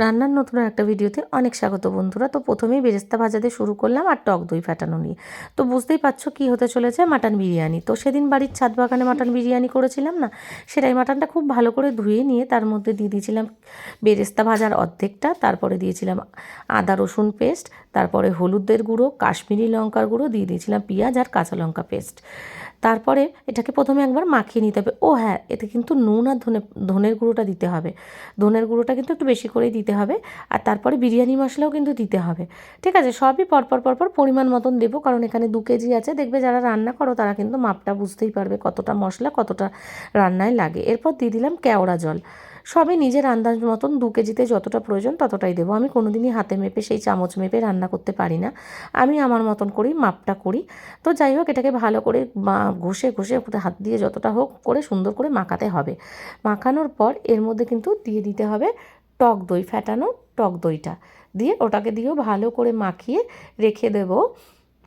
রান্নার নতুন একটা ভিডিওতে অনেক স্বাগত বন্ধুরা। তো প্রথমেই বেরেস্তা ভাজা দিয়ে শুরু করলাম আর টক দই ফাটানো নিয়ে। তো বুঝতেই পারছো কী হতে চলেছে, মাটন বিরিয়ানি। তো সেদিন বাড়ির ছাদ বাগানে মাটন বিরিয়ানি করেছিলাম না, সেটাই মাটনটা খুব ভালো করে ধুয়ে নিয়ে তার মধ্যে দিয়ে দিয়েছিলাম বেরেস্তা ভাজার অর্ধেকটা, তারপরে দিয়েছিলাম আদা রসুন পেস্ট, তারপরে হলুদের গুঁড়ো, কাশ্মীরি লঙ্কার গুঁড়ো, দিয়ে দিয়েছিলাম পেঁয়াজ আর কাঁচা লঙ্কা পেস্ট। তারপরে এটাকে প্রথমে একবার মাখিয়ে নিতে হবে। ও হ্যাঁ, এতে কিন্তু নুন আর ধনের গুঁড়োটা দিতে হবে। ধনের গুঁড়োটা কিন্তু একটু বেশি করেই দিতে হবে। আর তারপরে বিরিয়ানি মশলাও কিন্তু দিতে হবে। ঠিক আছে, সবই পরপর পরপর পরিমাণ মতন দেবো, কারণ এখানে 2 কেজি আছে। দেখবে যারা রান্না করো তারা কিন্তু মাপটা বুঝতেই পারবে কতটা মশলা কতটা রান্নায় লাগে। এরপর দিয়ে দিলাম কেওড়া জল। সবই নিজের আন্দাজ মতন 2 কেজিতে যতটা প্রয়োজন ততটাই দেবো। আমি কোনোদিনই হাতে মেপে সেই চামচ মেপে রান্না করতে পারি না, আমি আমার মতন করেই মাপটা করি। তো যাই হোক, এটাকে ভালো করে ঘষে ঘষে হাত দিয়ে যতটা হোক করে সুন্দর করে মাখাতে হবে। মাখানোর পর এর মধ্যে কিন্তু দিয়ে দিতে হবে টক দই, ফ্যাটানো টক দইটা দিয়ে ওটাকে দিয়েও ভালো করে মাখিয়ে রেখে দেবো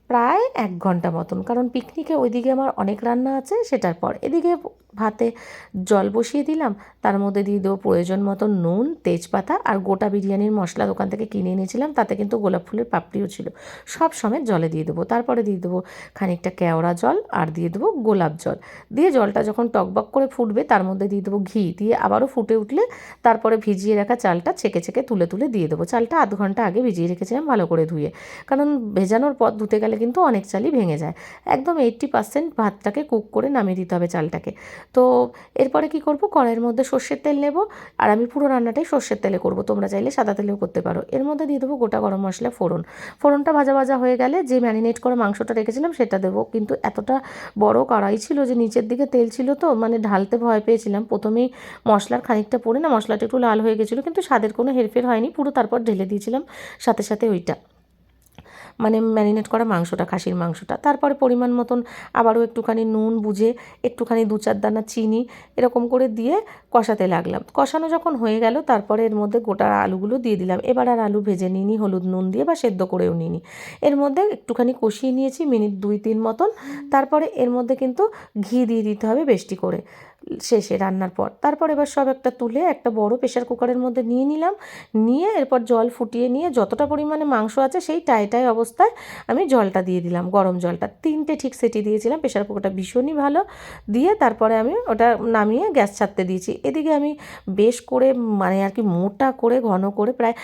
প্রায় 1 ঘন্টা মতন। কারণ পিকনিকে ওইদিকে আমার অনেক রান্না আছে, সেটার পর এদিকে ভাতে জল বসিয়ে দিলাম, তার মধ্যে দিয়ে দেবো প্রয়োজন মতো নুন, তেজপাতা আর গোটা বিরিয়ানির মশলা দোকান থেকে কিনে এনেছিলাম, তাতে কিন্তু গোলাপ ফুলের পাপড়িও ছিল, সব সমেত জলে দিয়ে দেবো। তারপরে দিয়ে দেবো খানিকটা কেওড়া জল আর দিয়ে দেবো গোলাপ জল। দিয়ে জলটা যখন টকবক করে ফুটবে তার মধ্যে দিয়ে দেবো ঘি, দিয়ে আবারও ফুটে উঠলে তারপরে ভিজিয়ে রাখা চালটা ছেঁকে ছেঁকে তুলে তুলে দিয়ে দেবো। চালটা আধ ঘন্টা আগে ভিজিয়ে রেখেছিলাম ভালো করে ধুয়ে, কারণ ভেজানোর পর ধুতে গেলে কিন্তু অনেক চালই ভেঙে যায়। একদম 80% ভাতটাকে কুক করে নামিয়ে দিতে হবে চালটাকে। তো এরপরে কি করব, কড়াইয়ের মধ্যে সর্ষের তেল নেব, আর আমি পুরো রান্নাটাই সর্ষের তেলে করব, তোমরা চাইলে সাদা তেলেও করতে পারো। এর মধ্যে দিয়ে দেবো গোটা গরম মশলা ফোড়ন। ফোড়নটা ভাজা ভাজা হয়ে গেলে যে ম্যারিনেট করা মাংসটা রেখেছিলাম সেটা দেবো। কিন্তু এতটা বড় কড়াই ছিল যে নিচের দিকে তেল ছিল, তো মানে ঢালতে ভয় পেয়েছিলাম। প্রথমেই মশলার খানিকটা পড়ে না মশলাটা একটু লাল হয়ে গেছিলো, কিন্তু স্বাদের কোনো হেরফের হয়নি, পুরো তারপর ঢেলে দিয়েছিলাম সাথে সাথে ওইটা, মানে ম্যারিনেট করা মাংসটা, খাসির মাংসটা। তারপরে পরিমাণ মতন আবারও একটুখানি নুন বুঝে, একটুখানি 2-4 দানা চিনি এরকম করে দিয়ে কষাতে লাগলাম। কষানো যখন হয়ে গেল তারপরে এর মধ্যে গোটা আলুগুলো দিয়ে দিলাম। এবার আর আলু ভেজে নিইনি হলুদ নুন দিয়ে, বা সেদ্ধ করেও নিইনি। এর মধ্যে একটুখানি কষিয়ে নিয়েছি মিনিট 2-3 মতন। তারপরে এর মধ্যে কিন্তু ঘি দিয়ে দিতে হবে বেশি করে শেষে রান্নার পর। তারপর এবার সব একটা তুলে একটা বড় প্রেশার কুকারের মধ্যে নিয়ে নিলাম। নিয়ে এরপর জল ফুটিয়ে নিয়ে যতটা পরিমাণে মাংস আছে সেই টাই অবস্থায় আমি জলটা দিয়ে দিলাম, গরম জলটা 3টে ঠিক সেটি দিয়েছিলাম। প্রেশার কুকারটা ভীষণই ভালো। দিয়ে তারপরে আমি ওটা নামিয়ে গ্যাস ছাড়তে দিয়েছি। এদিকে আমি বেশ করে মানে আর কি মোটা করে ঘন করে প্রায়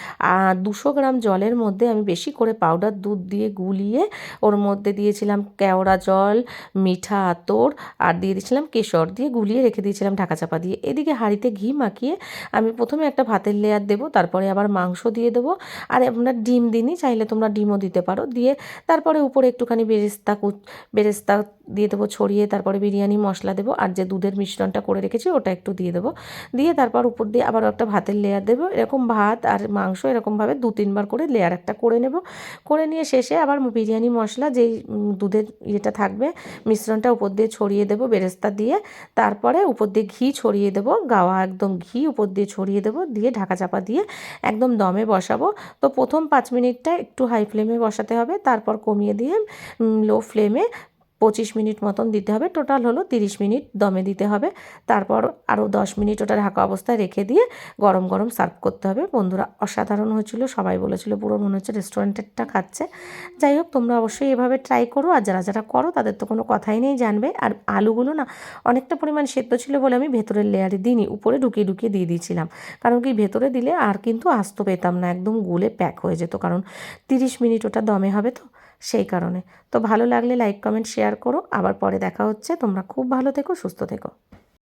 200 গ্রাম জলের মধ্যে আমি বেশি করে পাউডার দুধ দিয়ে গুলিয়ে ওর মধ্যে দিয়েছিলাম কেওড়া জল, মিঠা আতর আর দিয়ে দিয়েছিলাম কেশর, দিয়ে গুলিয়ে রেখে দিয়েছিলাম ঢাকা চাপা দিয়ে। এদিকে হাঁড়িতে ঘি মাখিয়ে আমি প্রথমে একটা ভাতের লেয়ার দেবো, তারপরে আবার মাংস দিয়ে দেবো। আর আমরা ডিম দিই, চাইলে তোমরা ডিমও দিতে পারো। দিয়ে তারপরে উপরে একটুখানি বেরেস্তা দিয়ে দেবো ছড়িয়ে, তারপরে বিরিয়ানি মশলা দেবো, আর যে দুধের মিশ্রণটা করে রেখেছি ওটা একটু দিয়ে দেবো। দিয়ে তারপর উপর দিয়ে আবারও একটা ভাতের লেয়ার দেবো। এরকম ভাত আর মাংস এরকমভাবে 2-3 বার করে লেয়ার একটা করে নেব। করে নিয়ে শেষে আবার বিরিয়ানি মশলা যেই দুধের ইয়েটা থাকবে মিশ্রণটা উপর দিয়ে ছড়িয়ে দেবো বেরেস্তা দিয়ে। তারপরে উপর দিয়ে ঘি ছড়িয়ে দেবো, গাওয়া একদম ঘি উপর দিয়ে ছড়িয়ে দেবো, দিয়ে ঢাকা চাপা দিয়ে একদম দমে বসাবো। তো প্রথম 5 মিনিটটা একটু হাই ফ্লেমে বসাতে হবে, তারপর কমিয়ে দিয়ে লো ফ্লেমে 25 মিনিট মতন দিতে হবে। টোটাল হলো 30 মিনিট দমে দিতে হবে। তারপর আরও 10 মিনিট ওটা ঢাকা অবস্থায় রেখে দিয়ে গরম গরম সার্ভ করতে হবে। বন্ধুরা অসাধারণ হয়েছিল, সবাই বলেছিল পুরো মনে হচ্ছে রেস্টুরেন্টেরটা খাচ্ছে। যাই হোক, তোমরা অবশ্যই এভাবে ট্রাই করো, আর যারা যারা করো তাদের তো কোনো কথাই নেই জানবে। আর আলুগুলো না অনেকটা পরিমাণ সেদ্ধ ছিল বলে আমি ভেতরের লেয়ারে দিইনি, উপরে ঢুকিয়ে ঢুকিয়ে দিয়ে দিয়েছিলাম। কারণ কি ভেতরে দিলে আর কিন্তু আস্ত পেতাম না, একদম গলে প্যাক হয়ে যেত, কারণ 30 মিনিট ওটা দমে হবে, তো সেই কারণে। তো ভালো লাগলে লাইক কমেন্ট শেয়ার করো। আবার পরে দেখা হচ্ছে। তোমরা খুব ভালো থেকো, সুস্থ থেকো।